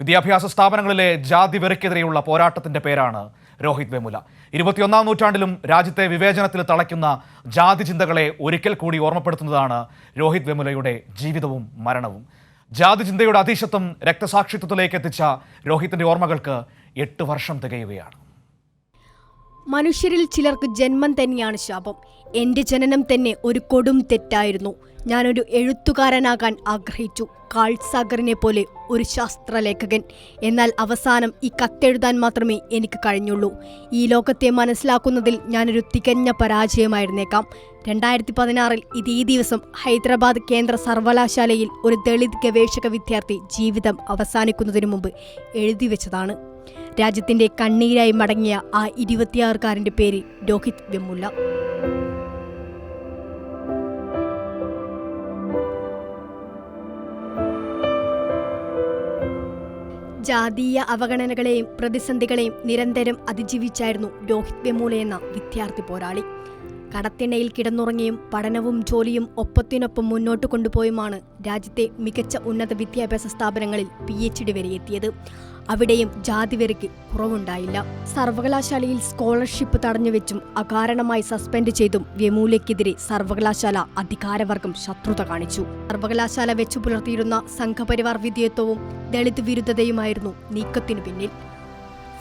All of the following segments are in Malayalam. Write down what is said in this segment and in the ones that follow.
വിദ്യാഭ്യാസ സ്ഥാപനങ്ങളിലെ ജാതി വെറിക്കെതിരെയുള്ള പോരാട്ടത്തിന്റെ പേരാണ് രോഹിത് വെമുല. 21ാം നൂറ്റാണ്ടിലും രാജ്യത്തെ വിവേചനത്തിൽ തളയ്ക്കുന്ന ജാതി ചിന്തകളെ ഒരിക്കൽ കൂടി ഓർമ്മപ്പെടുത്തുന്നതാണ് രോഹിത് വെമുലയുടെ ജീവിതവും മരണവും. ജാതി ചിന്തയുടെ അതീശത്വം രക്തസാക്ഷിത്വത്തിലേക്ക് എത്തിച്ച രോഹിത്തിന്റെ ഓർമ്മകൾക്ക് 8 വർഷം തികയുകയാണ്. മനുഷ്യരിൽ ചിലർക്ക് ജന്മം തന്നെയാണ് ശാപം. എൻ്റെ ജനനം തന്നെ ഒരു കൊടും തെറ്റായിരുന്നു. ഞാനൊരു എഴുത്തുകാരനാകാൻ ആഗ്രഹിച്ചു, കാൾ സാഗറിനെ പോലെ ഒരു ശാസ്ത്രലേഖകൻ. എന്നാൽ അവസാനം ഈ കത്തെഴുതാൻ മാത്രമേ എനിക്ക് കഴിഞ്ഞുള്ളൂ. ഈ ലോകത്തെ മനസ്സിലാക്കുന്നതിൽ ഞാനൊരു തികഞ്ഞ പരാജയമായിരുന്നേക്കാം. 2016 ഇതേ ദിവസം ഹൈദരാബാദ് കേന്ദ്ര സർവകലാശാലയിൽ ഒരു ദളിത് ഗവേഷക വിദ്യാർത്ഥി ജീവിതം അവസാനിക്കുന്നതിനു മുമ്പ് എഴുതി വെച്ചതാണ്. രാജ്യത്തിന്റെ കണ്ണീരായി മടങ്ങിയ ആ 26-കാരന്റെ പേര് രോഹിത് വെമുല. ജാതീയ അവഗണനകളെയും പ്രതിസന്ധികളെയും നിരന്തരം അതിജീവിച്ചായിരുന്നു രോഹിത് വെമുല എന്ന വിദ്യാർത്ഥി പോരാളി. കടത്തിണ്ണയിൽ കിടന്നുറങ്ങിയും പഠനവും ജോലിയും ഒപ്പത്തിനൊപ്പം മുന്നോട്ട് കൊണ്ടുപോയുമാണ് രാജ്യത്തെ മികച്ച ഉന്നത വിദ്യാഭ്യാസ സ്ഥാപനങ്ങളിൽ PhD വരെ എത്തിയത്. അവിടെയും ജാതിവെറിക്ക് കുറവുണ്ടായില്ല. സർവകലാശാലയിൽ സ്കോളർഷിപ്പ് തടഞ്ഞുവെച്ചും അകാരണമായി സസ്പെൻഡ് ചെയ്തും വെമുലയ്ക്കെതിരെ സർവകലാശാല അധികാരവർഗം ശത്രുത കാണിച്ചു. സർവകലാശാല വെച്ചു പുലർത്തിയിരുന്ന സംഘപരിവാർ വിധേയത്വവും ദളിത് വിരുദ്ധതയുമായിരുന്നു നീക്കത്തിനു പിന്നിൽ.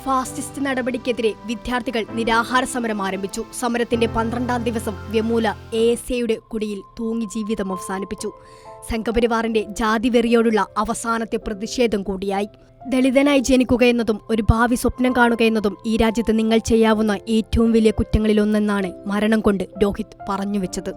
ഫാസിസ്റ്റ് നടപടിക്കെതിരെ വിദ്യാർത്ഥികൾ നിരാഹാര സമരം ആരംഭിച്ചു. സമരത്തിന്റെ 12ാം ദിവസം വെമുല ASAയുടെ കുടിയിൽ തൂങ്ങി ജീവിതം അവസാനിപ്പിച്ചു. സംഘപരിവാറിന്റെ ജാതിവെറിയോടുള്ള അവസാനത്തെ പ്രതിഷേധം കൂടിയായി. ദളിതനായി ജനിക്കുകയെന്നതും ഒരു ഭാവി സ്വപ്നം കാണുകയെന്നതും ഈ രാജ്യത്ത് നിങ്ങൾ ചെയ്യാവുന്ന ഏറ്റവും വലിയ കുറ്റങ്ങളിലൊന്നെന്നാണ് മരണം കൊണ്ട് രോഹിത് പറഞ്ഞുവെച്ചത്.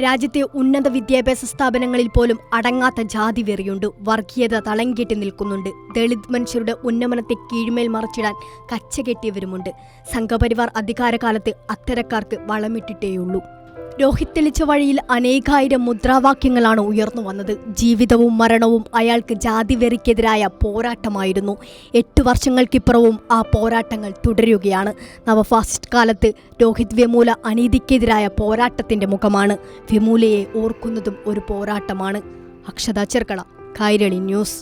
രാജ്യത്തെ ഉന്നത വിദ്യാഭ്യാസ സ്ഥാപനങ്ങളിൽ പോലും അടങ്ങാത്ത ജാതി വെറിയുണ്ട്. വർഗീയത തളംകെട്ടി നിൽക്കുന്നുണ്ട്. ദളിത് മനുഷ്യരുടെ ഉന്നമനത്തെ കീഴ്മേൽ മറിച്ചിടാൻ കച്ചകെട്ടിയവരുമുണ്ട്. സംഘപരിവാർ അധികാരകാലത്ത് അത്തരക്കാർക്ക് വളമിട്ടിട്ടേയുള്ളൂ. രോഹിത് തെളിച്ച വഴിയിൽ അനേകായിരം മുദ്രാവാക്യങ്ങളാണ് ഉയർന്നു വന്നത്. ജീവിതവും മരണവും അയാൾക്ക് ജാതിവെറിക്കെതിരായ പോരാട്ടമായിരുന്നു. 8 വർഷങ്ങൾക്കിപ്പുറവും ആ പോരാട്ടങ്ങൾ തുടരുകയാണ്. നവഫാസിസ്റ്റ് കാലത്ത് രോഹിത് വെമുല അനീതിക്കെതിരായ പോരാട്ടത്തിന്റെ മുഖമാണ്. വെമുലയെ ഓർക്കുന്നതും ഒരു പോരാട്ടമാണ്. അക്ഷത ചെർക്കള, കൈരളി ന്യൂസ്.